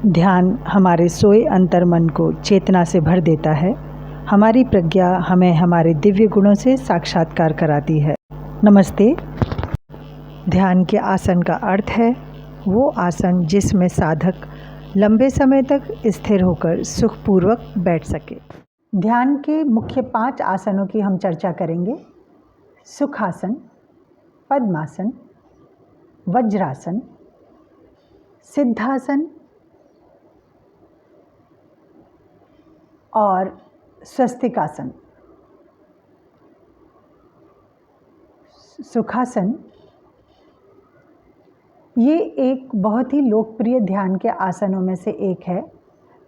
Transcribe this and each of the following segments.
ध्यान हमारे सोए अंतर्मन को चेतना से भर देता है। हमारी प्रज्ञा हमें हमारे दिव्य गुणों से साक्षात्कार कराती है। नमस्ते। ध्यान के आसन का अर्थ है वो आसन जिसमें साधक लंबे समय तक स्थिर होकर सुखपूर्वक बैठ सके। ध्यान के मुख्य 5 आसनों की हम चर्चा करेंगे। सुखासन, पद्मासन, वज्रासन, सिद्धासन और स्वस्तिकासन। सुखासन ये एक बहुत ही लोकप्रिय ध्यान के आसनों में से एक है।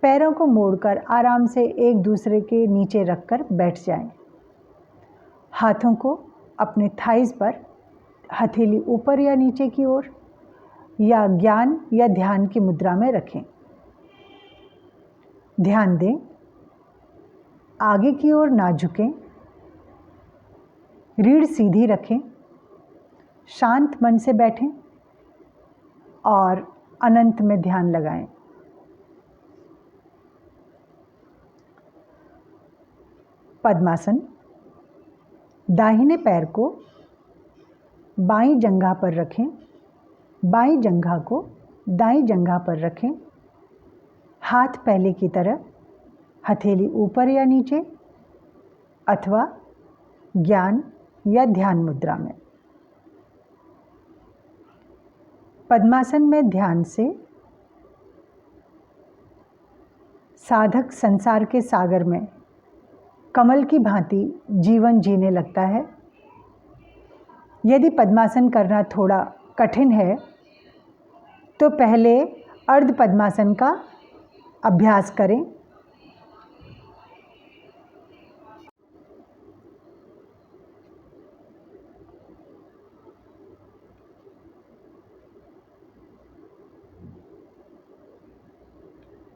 पैरों को मोड़कर आराम से एक दूसरे के नीचे रखकर बैठ जाएं। हाथों को अपने थाइज़ पर, हथेली ऊपर या नीचे की ओर या ज्ञान या ध्यान की मुद्रा में रखें। ध्यान दें, आगे की ओर ना झुकें, रीढ़ सीधी रखें, शांत मन से बैठें और अनंत में ध्यान लगाएं। पद्मासन, दाहिने पैर को बाईं जंघा पर रखें, बाईं जंघा को दाईं जंघा पर रखें। हाथ पहले की तरह, हथेली ऊपर या नीचे अथवा ज्ञान या ध्यान मुद्रा में। पद्मासन में ध्यान से साधक संसार के सागर में कमल की भांति जीवन जीने लगता है। यदि पद्मासन करना थोड़ा कठिन है तो पहले अर्ध पद्मासन का अभ्यास करें।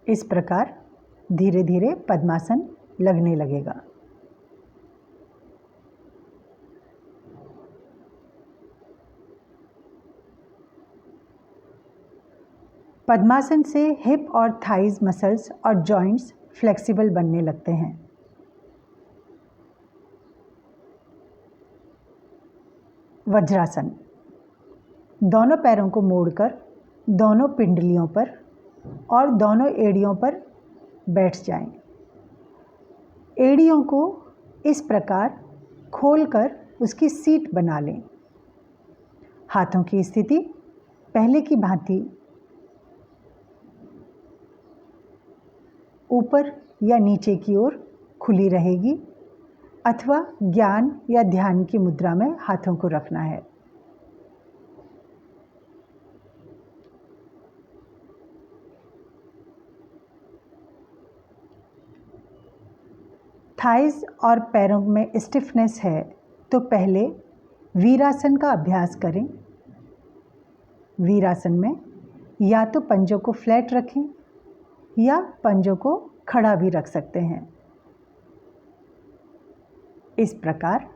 इस प्रकार धीरे धीरे पद्मासन लगने लगेगा। पद्मासन से हिप और थाइज मसल्स और जॉइंट्स फ्लेक्सिबल बनने लगते हैं। वज्रासन, दोनों पैरों को मोड़कर दोनों पिंडलियों पर और दोनों एड़ियों पर बैठ जाएं। एड़ियों को इस प्रकार खोलकर उसकी सीट बना लें। हाथों की स्थिति पहले की भांति ऊपर या नीचे की ओर खुली रहेगी अथवा ज्ञान या ध्यान की मुद्रा में हाथों को रखना है। थाइज और पैरों में स्टिफनेस है तो पहले वीरासन का अभ्यास करें। वीरासन में या तो पंजों को फ्लैट रखें या पंजों को खड़ा भी रख सकते हैं। इस प्रकार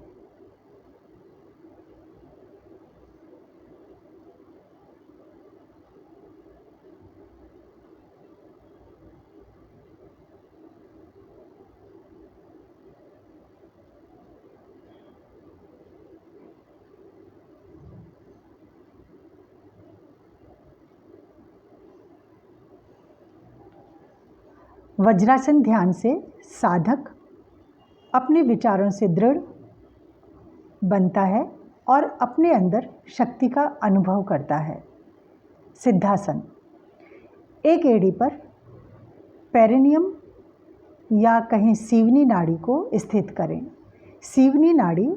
वज्रासन ध्यान से साधक अपने विचारों से दृढ़ बनता है और अपने अंदर शक्ति का अनुभव करता है। सिद्धासन, एक एड़ी पर पेरिनियम या कहीं सीवनी नाड़ी को स्थित करें। सीवनी नाड़ी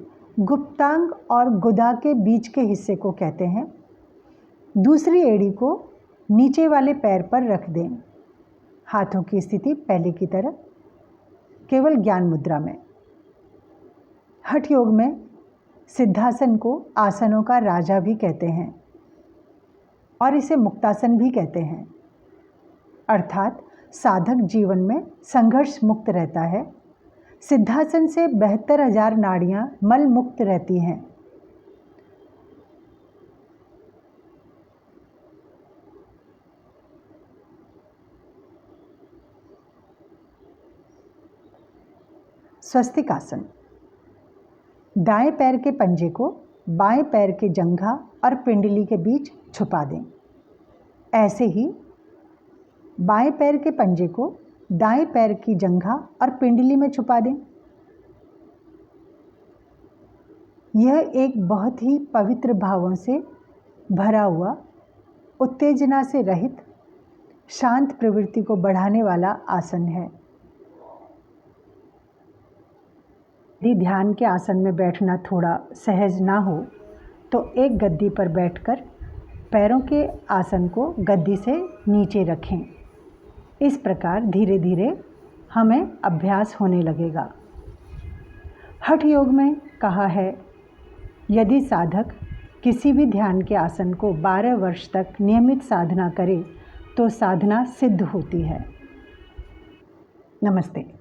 गुप्तांग और गुदा के बीच के हिस्से को कहते हैं। दूसरी एड़ी को नीचे वाले पैर पर रख दें। हाथों की स्थिति पहले की तरह, केवल ज्ञान मुद्रा में। हठ योग में सिद्धासन को आसनों का राजा भी कहते हैं और इसे मुक्तासन भी कहते हैं। अर्थात साधक जीवन में संघर्ष मुक्त रहता है। सिद्धासन से 72,000 नाड़ियां मल मुक्त रहती हैं। स्वस्तिक आसन। दाएं पैर के पंजे को बाएं पैर के जंघा और पिंडली के बीच छुपा दें। ऐसे ही बाएं पैर के पंजे को दाएं पैर की जंघा और पिंडली में छुपा दें। यह एक बहुत ही पवित्र भावों से भरा हुआ, उत्तेजना से रहित, शांत प्रवृत्ति को बढ़ाने वाला आसन है। यदि ध्यान के आसन में बैठना थोड़ा सहज ना हो तो एक गद्दी पर बैठकर पैरों के आसन को गद्दी से नीचे रखें। इस प्रकार धीरे धीरे हमें अभ्यास होने लगेगा। हठ योग में कहा है, यदि साधक किसी भी ध्यान के आसन को 12 वर्ष तक नियमित साधना करे तो साधना सिद्ध होती है। नमस्ते।